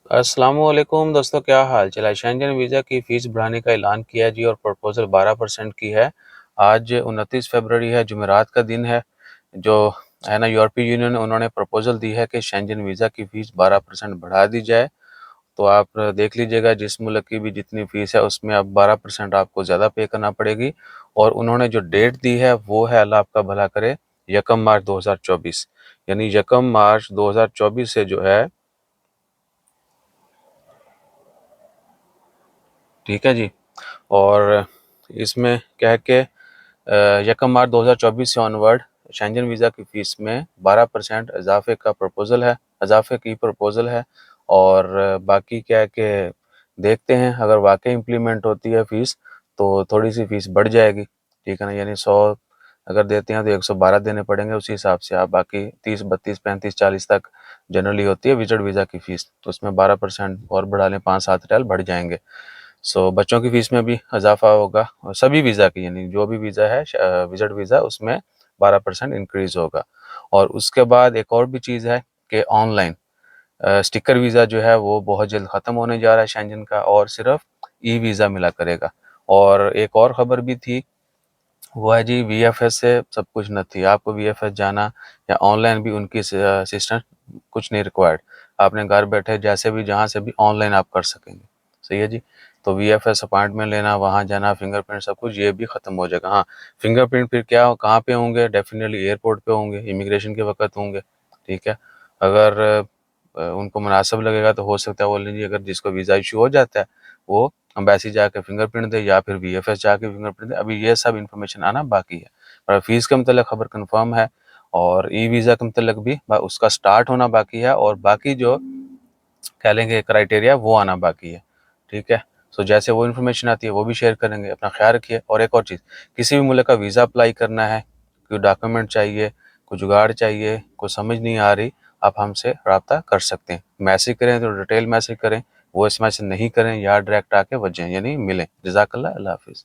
अस्सलामुअलैकुम दोस्तों, क्या हाल चाल है। शेंजन वीज़ा की फ़ीस बढ़ाने का ऐलान किया जी और प्रपोज़ल 12% की है। आज 29 फरवरी है, जुमेरात का दिन है। जो है ना, यूरोपीय यूनियन उन्होंने प्रपोज़ल दी है कि शेंजन वीज़ा की फ़ीस 12% बढ़ा दी जाए। तो आप देख लीजिएगा, जिस मुल्क की भी जितनी फ़ीस है उसमें अब 12% आपको ज़्यादा पे करना पड़ेगी। और उन्होंने जो डेट दी है वो है, अल्लाह आपका भला करे, 1 मार्च 2024, यानी 1 मार्च 2024 से जो है, ठीक है जी। और इसमें क्या है कि 1 मार्च 2024 से ऑनवर्ड शेंजन वीज़ा की फ़ीस में 12% इजाफे की प्रपोज़ल है। और बाकी क्या है कि देखते हैं, अगर वाकई इम्प्लीमेंट होती है फ़ीस तो थोड़ी सी फ़ीस बढ़ जाएगी, ठीक है ना। यानी 100 अगर देते हैं तो 112 देने पड़ेंगे, उसी हिसाब से आप बाकी 30, 32, 35, 40 तक जनरली होती है विजिट वीज़ा की फ़ीस, तो उसमें 12% और बढ़ा लें, 5-7 रियाल बढ़ जाएंगे। बच्चों की फ़ीस में भी इजाफा होगा, और सभी वीज़ा की, यानी जो भी वीज़ा है विजिट वीज़ा, उसमें 12% इंक्रीज़ होगा। और उसके बाद एक और भी चीज़ है कि ऑनलाइन स्टिकर वीज़ा जो है वो बहुत जल्द ख़त्म होने जा रहा है शेंजन का, और सिर्फ ई वीज़ा मिला करेगा। और एक और ख़बर भी थी, वो है जी, वीएफएस से सब कुछ न थी। आपको वीएफएस जाना या ऑनलाइन भी उनकी असिस्टेंट कुछ नहीं रिक्वायर्ड। आपने घर बैठे जैसे भी जहाँ से भी ऑनलाइन आप कर सकेंगे। सही है जी। तो वीएफएस अपॉइंटमेंट लेना, वहाँ जाना, फिंगरप्रिंट, सब कुछ ये भी ख़त्म हो जाएगा। हाँ, फिंगरप्रिंट फिर क्या कहाँ पे होंगे? डेफिनेटली एयरपोर्ट पे होंगे, इमिग्रेशन के वक्त होंगे। ठीक है। अगर उनको मुनासिब लगेगा तो हो सकता है वो लेंगे, अगर जिसको वीज़ा इशू हो जाता है वो अम्बेसी जाके फिंगरप्रिंट दे या फिर वीएफएस जाके फिंगरप्रिंट दे। अभी ये सब इन्फॉर्मेशन आना बाकी है, पर फ़ीस के मतलब खबर कंफर्म है। और ई वीज़ा के मतलब भी उसका स्टार्ट होना बाकी है, और बाकी जो कह लेंगे क्राइटेरिया वो आना बाकी है। ठीक है। जैसे वो इन्फॉर्मेशन आती है वो भी शेयर करेंगे। अपना ख्याल रखिए। और एक और चीज़, किसी भी मुल्क का वीज़ा अप्लाई करना है, कोई डॉक्यूमेंट चाहिए, कोई जुगाड़ चाहिए, कोई समझ नहीं आ रही, आप हमसे रब्ता कर सकते हैं। मैसेज करें तो डिटेल मैसेज करें, वॉइस मैसेज नहीं करें, या डायरेक्ट आके वजह यानी मिलें। जज़ाकल्लाह, अल्लाह हाफ़िज़।